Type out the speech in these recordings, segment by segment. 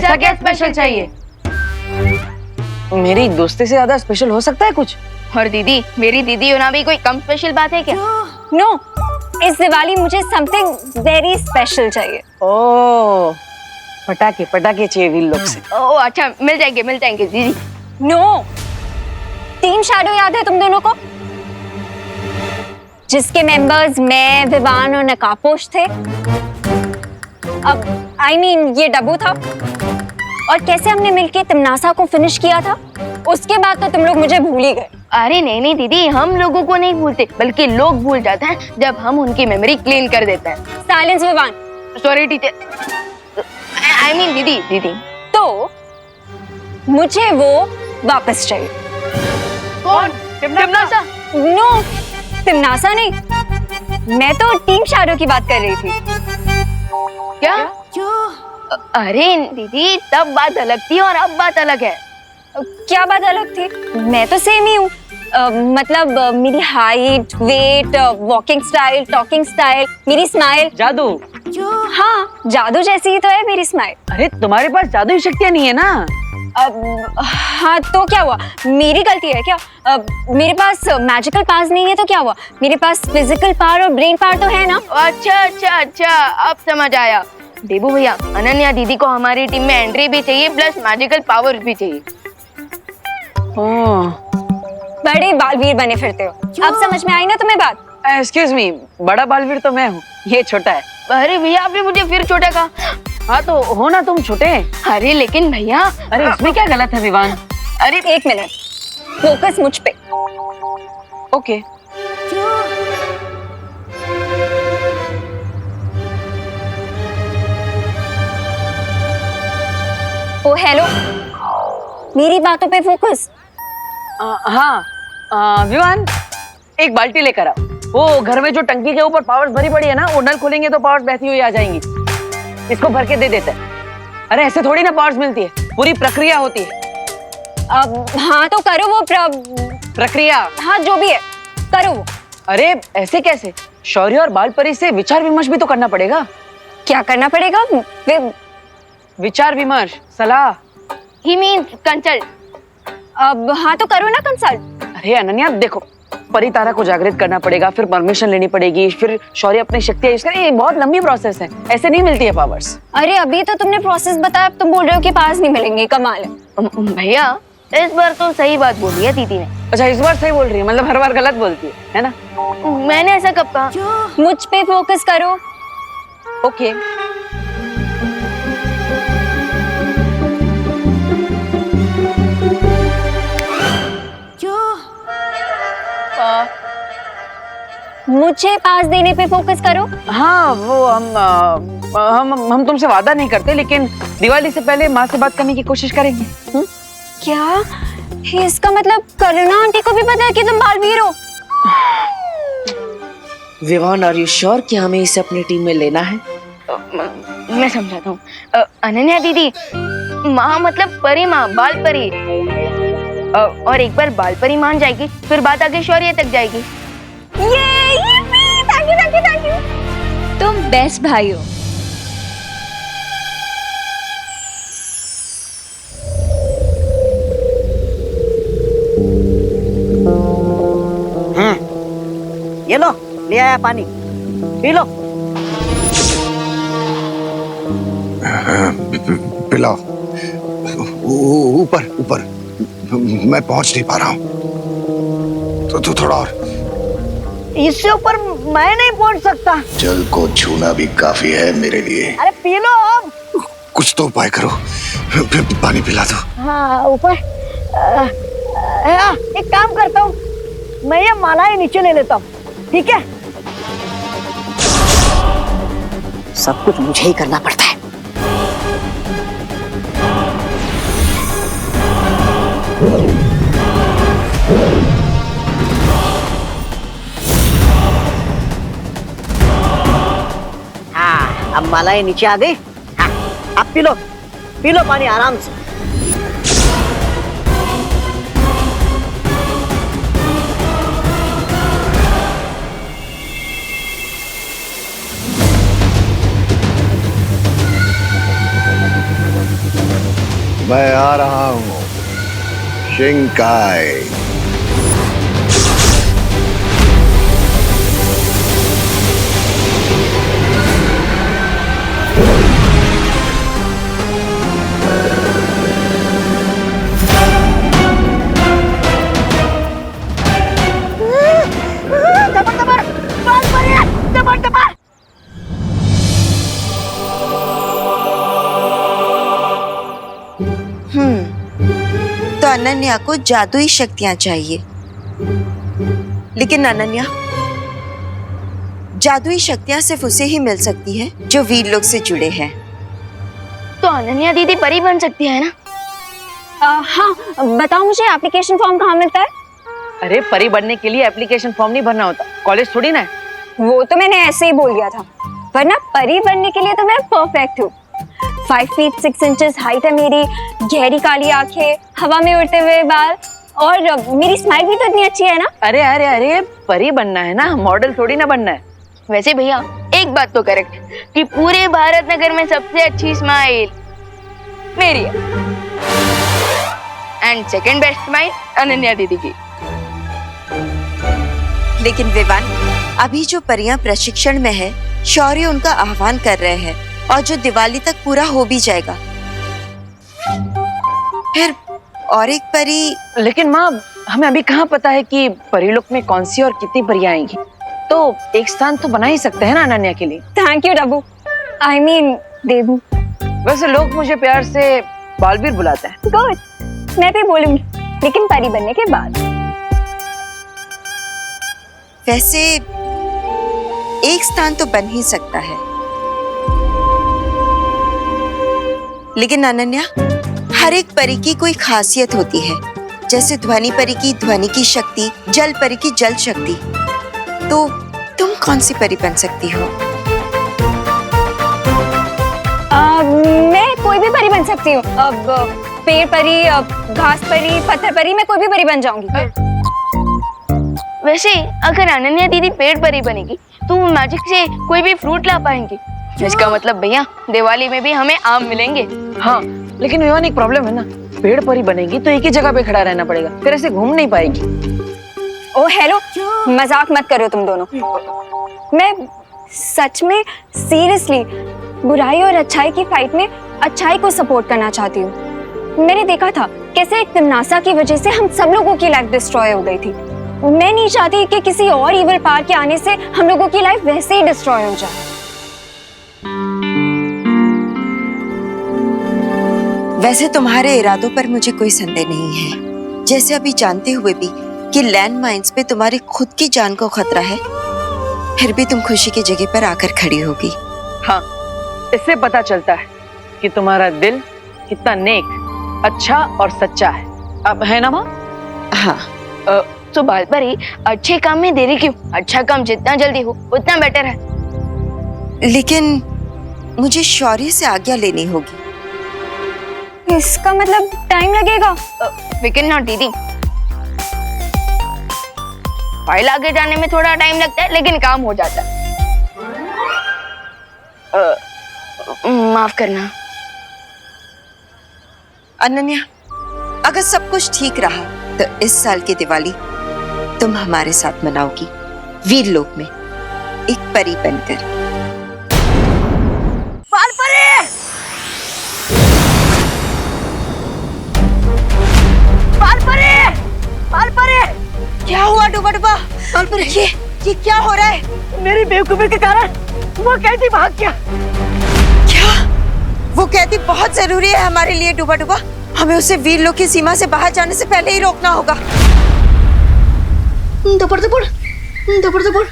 ऐसा क्या स्पेशल चाहिए? मेरी दोस्ती से ज्यादा स्पेशल हो सकता है कुछ? और दीदी, मेरी दीदी होना भी कोई कम स्पेशल बात है क्या? नो, इस दिवाली मुझे समथिंग वेरी स्पेशल चाहिए। ओह, पटाखे पटाखे चाहिए वील लोग से। ओह अच्छा, मिल जाएंगे दीदी। नो, टीम शैडो याद है तुम दोनों को, जिसके मेंबर्स मैं, विवान और नकाबपोश थे। अब I mean, ये डब्बू था, और कैसे हमने मिलके तिमनासा को फिनिश किया था, उसके बाद तो तुम लोग मुझे भूल ही गए। अरे नहीं दीदी, हम लोगों को नहीं भूलते, बल्कि लोग भूल जाते हैं जब हम उनकी मेमोरी क्लीन कर देते हैं। Silence Vivaan. Sorry teacher, I mean दीदी। तो मुझे वो वापस चाहिए। कौन? तिमनासा? नो, तिमनासा नहीं, मैं तो टीम शैडो की बात कर रही थी। क्या? अरे दीदी, तब बात अलग थी और अब बात अलग है। क्या बात अलग थी? मैं तो सेम ही हूँ। मतलब मेरी height, weight, walking style, talking style, मेरी स्माइल। जादू? हाँ, जादू जैसी ही तो है मेरी स्माइल। अरे तुम्हारे पास जादुई शक्तियाँ नहीं है ना? हाँ तो क्या हुआ, मेरी गलती है क्या? मेरे पास मैजिकल पावर्स नहीं है तो क्या हुआ, मेरे पास फिजिकल पावर और ब्रेन पावर तो है ना। अच्छा, अब समझ आया। देबू भैया, अनन्या दीदी को हमारी टीम में एंट्री भी चाहिए, प्लस मैजिकल पावर्स भी चाहिए। बड़े बालवीर बने फिरते हो। अब समझ में आई ना तुम्हें बात? एक्सक्यूज मी, बड़ा बालवीर तो मैं हूँ, ये छोटा है। अरे भैया, आपने मुझे फिर छोटा कहा। हाँ तो हो ना तुम छोटे। अरे लेकिन भैया। अरे इसमें क्या गलत है विवान? अरे एक मिनट, फोकस मुझ पे। ओके। ओ हेलो, मेरी बातों पे फोकस। हाँ विवान, एक बाल्टी लेकर आओ। वो घर में जो टंकी के ऊपर पावर्स भरी पड़ी है ना, वो नल खोलेंगे तो पावर्स बहती हुई आ जाएंगी। इसको भर के दे देते हैं। अरे ऐसे थोड़ी ना पावर्स मिलती है, पूरी प्रक्रिया होती है। अब हाँ तो करो वो प्रक्रिया। हाँ जो भी है करो वो। अरे ऐसे कैसे? शौर्य और बाल परी से विचार विमर्श भी तो करना पड़ेगा। क्या करना पड़ेगा? विचार विमर्श, सलाह। ही मीन्स कंसल्ट। अब हाँ तो करो ना कंसल्ट। अरे अनन्या देखो, परी तारा को जागृत करना पड़ेगा, फिर परमिशन लेनी पड़ेगी, फिर शौर्य अपनी शक्तियां यूज करे। ये बहुत लंबी प्रोसेस है, ऐसे नहीं मिलती है पावर्स। अरे अभी तो तुमने प्रोसेस बताया, अब तुम बोल रहे हो कि पावर्स नहीं मिलेंगे। कमाल है भैया, इस बार तो सही बात बोली है दीदी ने। अच्छा इस बार सही बोल रही है, मतलब हर बार गलत बोलती है ना? मैंने ऐसा कब कहा? मुझ पे फोकस करो। ओके। मुझे पास देने पे फोकस करो। हाँ वो हम तुमसे वादा नहीं करते, लेकिन दिवाली से पहले माँ से बात करने की कोशिश करेंगे। क्या? इसका मतलब करुणा आंटी को भी पता है कि तुम बालवीर हो? विवान, आर यू श्योर कि हमें इसे अपनी टीम में लेना है? मैं समझाता हूँ। अनन्या दीदी, माँ मतलब परी माँ, बाल परी। और एक बार बाल परी मान जाएगी, फिर बात आगे शौर्य तक जाएगी। Thank you. तुम बेस्ट भाई हो। ये लो, ले आया पानी, पी लो। पिलाओ। ऊपर ऊपर, मैं पहुंच नहीं पा रहा हूँ, तो थोड़ा और। इससे ऊपर मैं नहीं पहुंच सकता। जल को छूना भी काफी है मेरे लिए। अरे पी लो अब। कुछ तो उपाय करो, पानी पिला दो। हाँ ऊपर। एक काम करता हूँ, मैं ये मालाएं नीचे ले लेता हूँ, ठीक है? सब कुछ मुझे ही करना पड़ता है। हाँ, अब मालाएं नीचे आ गई। हाँ, अब पी लो पानी आराम से। मैं आ रहा हूँ शिंकाई। तो अनन्या को जादुई शक्तियां चाहिए, लेकिन अनन्या, जादुई शक्तियां सिर्फ उसे ही मिल सकती है जो वीर लोक से जुड़े हैं। तो अनन्या दीदी परी बन सकती है ना? हाँ, बताओ मुझे एप्लीकेशन फॉर्म कहाँ मिलता है? अरे परी बनने के लिए एप्लीकेशन फॉर्म नहीं भरना होता, कॉलेज थोड़ी ना है। वो तो मैंने ऐसे ही बोल दिया था, वरना परी बनने के लिए तो मैं परफेक्ट हूँ। 5 फीट 6 इंचेस हाइट है मेरी, गहरी काली आंखें, हवा में उड़ते हुए बाल, और मेरी स्माइल भी तो इतनी अच्छी है ना। अरे अरे अरे, परी बनना है ना, मॉडल थोड़ी ना बनना है। वैसे भैया एक बात तो करेक्ट कि पूरे भारत नगर में सबसे अच्छी स्माइल मेरी है, and second best smile Ananya दीदी की। लेकिन विवान, अभी जो परियां प्रशिक्षण में है, शौर्य उनका आह्वान कर रहे हैं, और जो दिवाली तक पूरा हो भी जाएगा। फिर और एक परी। लेकिन माँ, हमें अभी कहाँ पता है कि परीलोक में कौन सी और कितनी परियां आएंगी, तो एक स्थान तो बना ही सकते हैं ना अनन्या के लिए। Thank you Dabbu, I mean Debu. वैसे लोग मुझे प्यार से बालवीर बुलाते हैं। गुड, मैं भी बोलूंगी, लेकिन परी बनने के बाद। वैसे एक स्थान तो बन ही सकता है, लेकिन अनन्या, हर एक परी की कोई खासियत होती है। जैसे ध्वनि परी की ध्वनि की शक्ति, जल परी की जल शक्ति। तो तुम कौन सी परी बन सकती हो? मैं कोई भी परी बन सकती हूँ। अब पेड़ परी, घास परी, पत्थर परी, मैं कोई भी परी बन जाऊंगी। वैसे अगर अनन्या दीदी पेड़ परी बनेगी तो वो मैजिक से कोई भी फ्रूट ला पाएंगी। इसका मतलब भैया दिवाली में भी हमें आम मिलेंगे। हाँ, लेकिन विवान एक प्रॉब्लम है ना, पेड़ परी बनेगी तो एक ही जगह पे खड़ा रहना पड़ेगा, फिर ऐसे घूम नहीं पाएगी। ओ हेलो, मजाक मत करो तुम दोनों। मैं सच में सीरियसली बुराई और अच्छाई की फाइट में अच्छाई को सपोर्ट करना चाहती हूँ। मैंने देखा था कैसे एक नासा की वजह से हम सब लोगों की लाइफ डिस्ट्रॉय हो गई थी। मैं नहीं चाहती कि किसी और इविल पावर के आने से हम लोगों की लाइफ वैसे ही डिस्ट्रॉय हो जाए। वैसे तुम्हारे इरादों पर मुझे कोई संदेह नहीं है। जैसे अभी जानते हुए भी कि लैंड माइंस पे तुम्हारी खुद की जान को खतरा है, फिर भी तुम खुशी की जगह पर आकर खड़ी होगी। हाँ, इससे पता चलता है कि तुम्हारा दिल कितना नेक, अच्छा और सच्चा है। अब है ना माँ? हाँ। तो बाल परी, अच्छे काम में देरी क्यों? अच्छा काम जितना जल्दी हो उतना बेटर है। लेकिन मुझे शौर्य से आज्ञा लेनी होगी। इसका मतलब टाइम लगेगा? लेकिन ना दीदी, फाइल आगे जाने में थोड़ा टाइम लगता है, लेकिन काम हो जाता है। माफ करना अनन्या, अगर सब कुछ ठीक रहा तो इस साल की दिवाली तुम हमारे साथ मनाओगी, वीरलोक में एक परी बनकर। बाल परी! बाल परी! बाल परी! क्या हुआ डूबा डूबा? बाल परी, ये क्या हो रहा है? मेरी बेवकूफी के कारण वो कैदी भाग गया। क्या? वो कैदी बहुत जरूरी है हमारे लिए डूबा डूबा। हमें उसे वीरलोक की सीमा से बाहर जाने से पहले ही रोकना होगा। दबड़ दबड़, दबड़ दबड़।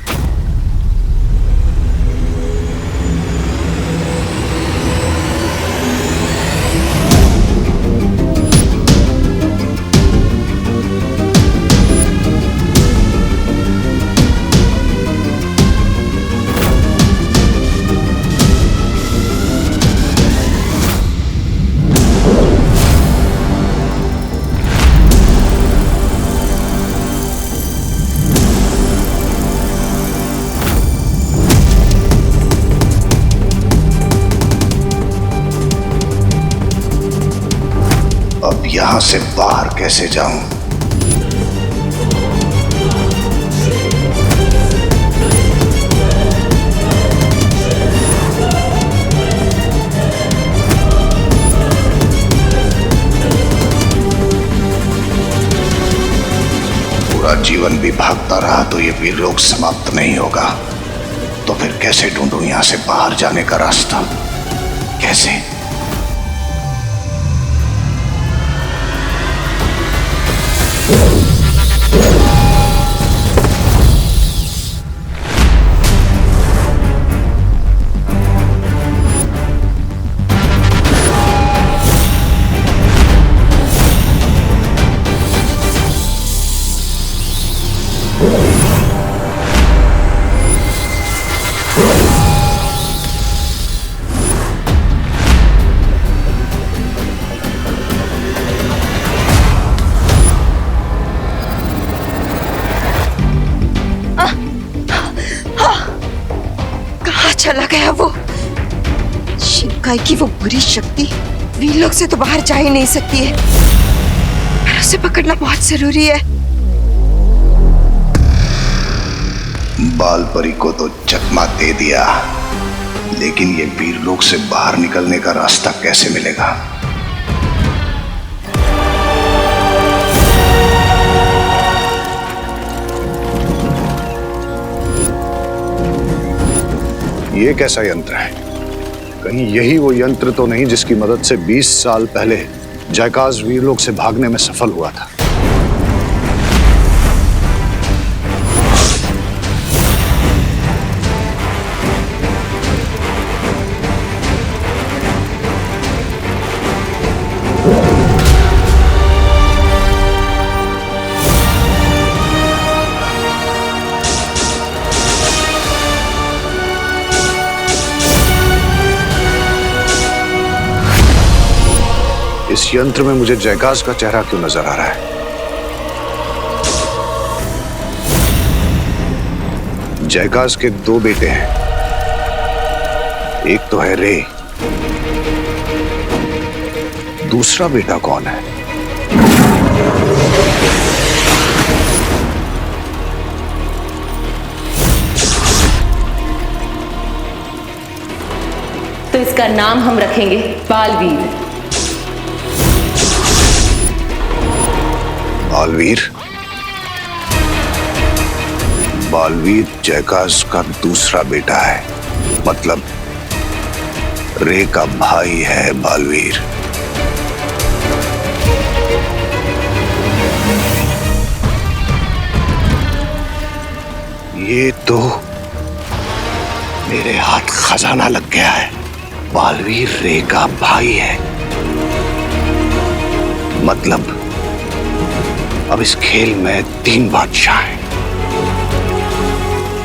यहां से बाहर कैसे जाऊं? पूरा जीवन भी भागता रहा तो ये वीरलोक समाप्त नहीं होगा। तो फिर कैसे ढूंढूं यहां से बाहर जाने का रास्ता? कैसे? चला गया वो शिनकाई की वो बुरी शक्ति वीरलोक से तो बाहर जा ही नहीं सकती है। पर उसे पकड़ना बहुत जरूरी है। बाल परी को तो चकमा दे दिया, लेकिन ये वीरलोक से बाहर निकलने का रास्ता कैसे मिलेगा? ये कैसा यंत्र है? कहीं यही वो यंत्र तो नहीं जिसकी मदद से 20 साल पहले जयकाज वीरलोक से भागने में सफल हुआ था? इस यंत्र में मुझे जयकाज का चेहरा क्यों नजर आ रहा है? जयकाज के 2 बेटे हैं। एक तो है रे, दूसरा बेटा कौन है? तो इसका नाम हम रखेंगे बालवीर। बालवीर? बालवीर जयकाज का दूसरा बेटा है, मतलब रे का भाई है बालवीर। ये तो मेरे हाथ खजाना लग गया है। बालवीर रे का भाई है, मतलब अब इस खेल में 3 बादशाह हैं।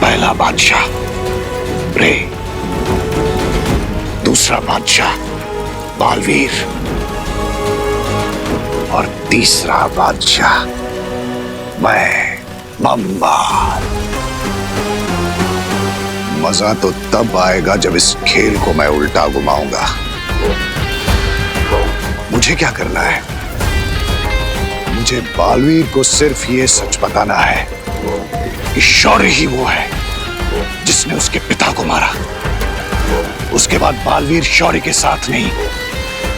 पहला बादशाह रे, दूसरा बादशाह बालवीर और तीसरा बादशाह मैं बम्बाल। मजा तो तब आएगा जब इस खेल को मैं उल्टा घुमाऊंगा। मुझे क्या करना है? मुझे बालवीर को सिर्फ ये सच बताना है कि शौर्य ही वो है जिसने उसके पिता को मारा। उसके बाद बालवीर शौर्य के साथ नहीं,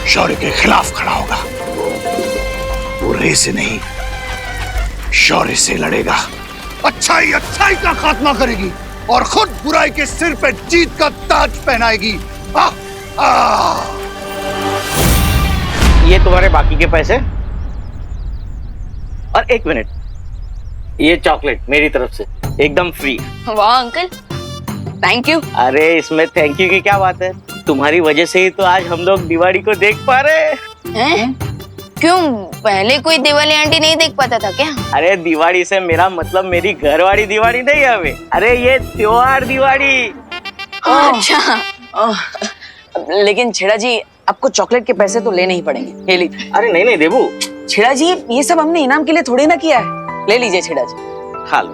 शौर्य के खिलाफ खड़ा होगा। वो रे से नहीं, शौर्य से लड़ेगा। अच्छाई अच्छाई का खात्मा करेगी और खुद बुराई के सिर पे जीत का ताज पहनाएगी। ये तुम्हारे बाकी के पैसे और 1 मिनट, ये चॉकलेट मेरी तरफ से एकदम फ्री। वाह अंकल, थैंक यू। अरे इसमें थैंक यू की क्या बात है? तुम्हारी वजह से ही तो आज हम लोग दिवाली को देख पा रहे हैं। क्यों, पहले कोई दिवाली आंटी नहीं देख पाता था क्या? अरे दिवाली से मेरा मतलब मेरी घरवाली दिवाली नहीं है हमें। अरे ये त्योहार दिवाली। अच्छा। लेकिन छेड़ा जी, आपको चॉकलेट के पैसे तो लेने ही पड़ेंगे। ये लीजिए। अरे नहीं नहीं देबू, छेड़ा जी ये सब हमने इनाम के लिए थोड़ी ना किया है। ले लीजिए छेड़ा जी। खा लो।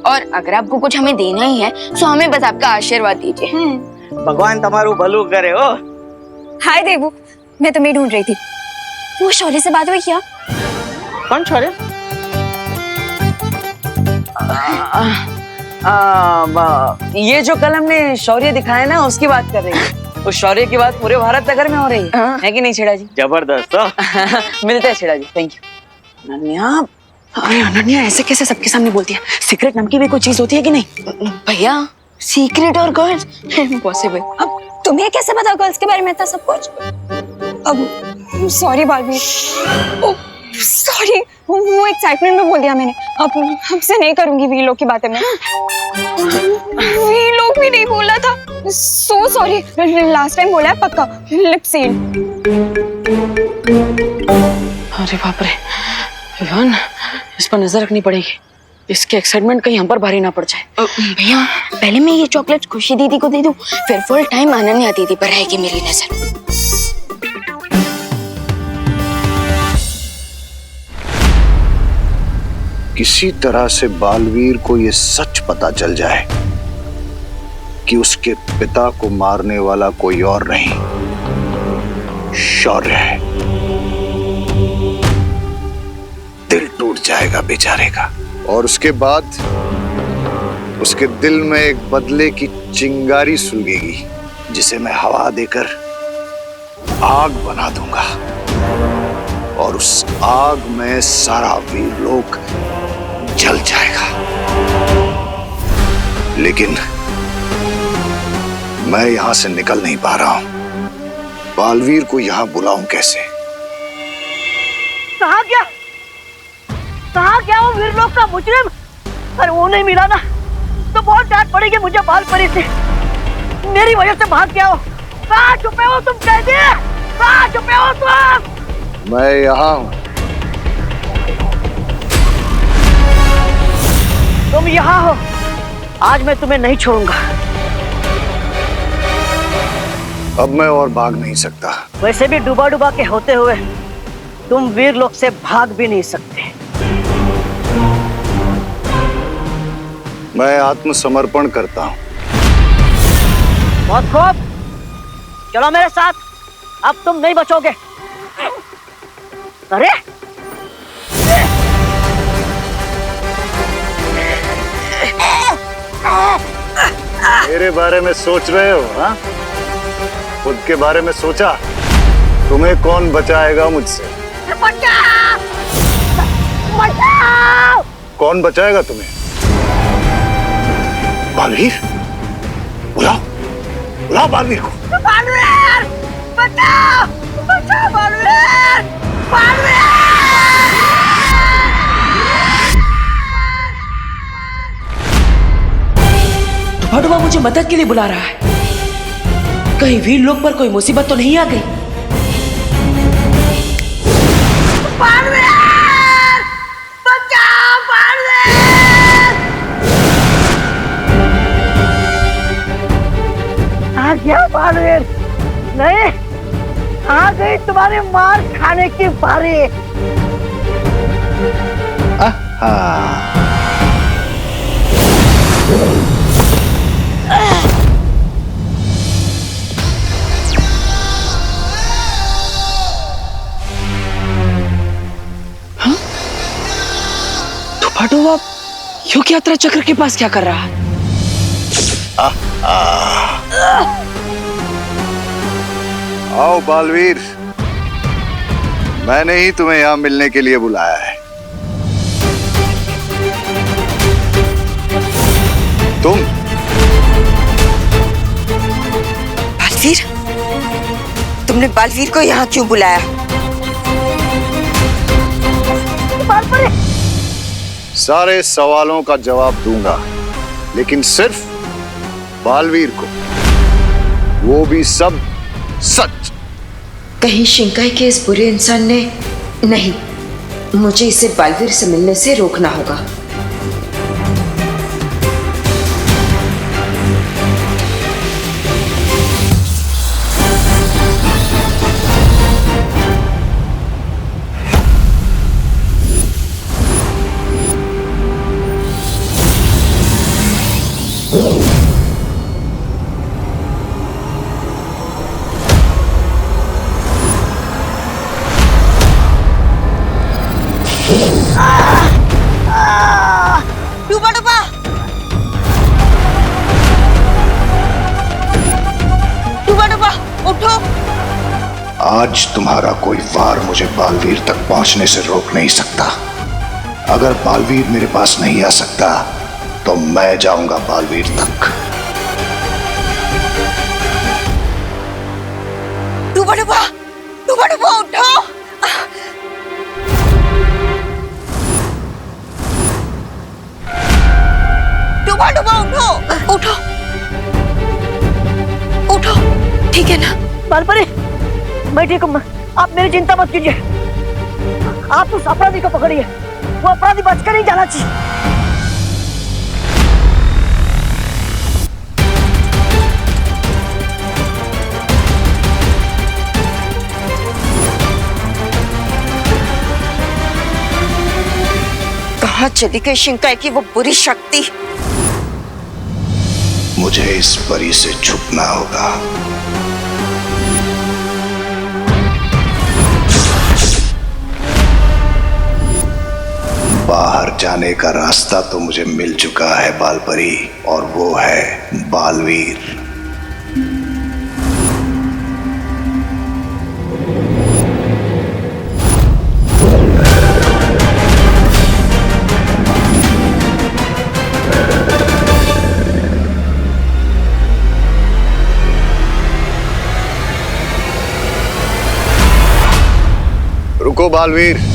और अगर आपको कुछ हमें देना ही है तो हमें बस आपका आशीर्वाद दीजिए। भगवान तुम्हारू भलू करे। ओ हाय देवू, मैं तुम्हें ढूंढ रही थी। वो शौर्य से बात हुई क्या? कौन छोरे? ये जो कल हमने शौर्य दिखाया ना, उसकी बात कर रही है। उस शौर्य की बात पूरे भारत नगर में हो रही है कि नहीं छेड़ा जी? जबरदस्त हो। मिलते हैं छेड़ा जी, थैंक यू। अनन्या, अरे अनन्या ऐसे कैसे सबके सामने बोलती है? सीक्रेट नाम की भी कोई चीज होती है कि नहीं? भैया सीक्रेट और गर्ल्स इम्पॉसिबल। अब तुम्हें कैसे पता गर्ल्स के बारे में इतना सब कुछ? अब सॉरी बालवीर, सॉरी, वो एक्साइटमेंट में बोल दिया मैंने। अब हमसे नहीं करूंगी वी लोग की बातें मैं। वी लोग भी नहीं बोला था, सो सॉरी। लास्ट टाइम बोला है पक्का, लिप सील्ड। अरे बाप रे विवान, इस पर नजर रखनी पड़ेगी। इसके एक्साइटमेंट कहीं हम पर भारी ना पड़ जाए। भैया पहले मैं ये चॉकलेट खुशी दीदी को दे दूं, फिर फुल टाइम अनन्या दीदी पर रहेगी मेरी नजर। किसी तरह से बालवीर को यह सच पता चल जाए कि उसके पिता को मारने वाला कोई और नहीं, शौर्य है। दिल टूट जाएगा बेचारे का, और उसके बाद उसके दिल में एक बदले की चिंगारी सुलगेगी, जिसे मैं हवा देकर आग बना दूंगा, और उस आग में सारा वीरलोक जल जाएगा। लेकिन मैं यहां से निकल नहीं पा रहा हूं। बालवीर को यहां बुलाऊं कैसे? कहाँ गया? कहाँ गया वो वीरलोक का मुजरिम? अरे वो नहीं मिला ना तो बहुत डांट पड़ेगी मुझे बालपरी से। मेरी वजह से भाग गया हो। कहाँ छुपे हो तुम कैदी? कहाँ छुपे हो तुम? मैं यहां हूं। तुम यहाँ हो, आज मैं तुम्हें नहीं छोड़ूंगा। अब मैं और भाग नहीं सकता। वैसे भी डूबा डूबा के होते हुए तुम वीरलोक से भाग भी नहीं सकते। मैं आत्मसमर्पण करता हूं। बहुत खूब, चलो मेरे साथ, अब तुम नहीं बचोगे। अरे मेरे बारे में सोच रहे हो? हाँ, खुद के बारे में सोचा? तुम्हें कौन बचाएगा मुझसे? बचाओ! बचाओ! कौन बचाएगा तुम्हें? बालवीर, बुलाओ, बुलाओ बालवीर को। बालवीर! बचाओ! बचाओ बालवीर! बालवीर! डुबा मुझे मदद के लिए बुला रहा है। कहीं वीर लोग पर कोई मुसीबत तो नहीं आ गई? बालवीर! बचाओ बालवीर! आ गया बालवीर। नहीं, आ गई तुम्हारे मार खाने की बारी। डुबा योग यात्रा चक्र के पास क्या कर रहा है? आओ बालवीर, मैंने ही तुम्हें यहां मिलने के लिए बुलाया है। तुम बालवीर, तुमने बालवीर को यहाँ क्यों बुलाया? सारे सवालों का जवाब दूंगा, लेकिन सिर्फ बालवीर को, वो भी सब सच। कहीं शिंकाई के इस बुरे इंसान ने नहीं, मुझे इसे बालवीर से मिलने से रोकना होगा। डूबा डूबा डूबा डूबा उठो। आज तुम्हारा कोई वार मुझे बालवीर तक पहुंचने से रोक नहीं सकता। अगर बालवीर मेरे पास नहीं आ सकता तो मैं जाऊंगा बालवीर तक। डूबा डूबा डूबा डूबा उठो। डूबा डूबा उठो उठो उठो, ठीक है ना? बालपरी, मैं ठीक हूँ। आप मेरी चिंता मत कीजिए। आप उस अपराधी को पकड़िए, वो अपराधी बचकर नहीं जाना चाहिए। कहाँ चली गई शिंकाई की वो बुरी शक्ति? मुझे इस परी से छुपना होगा। बाहर जाने का रास्ता तो मुझे मिल चुका है बालपरी, और वो है बालवीर। रुको बालवीर।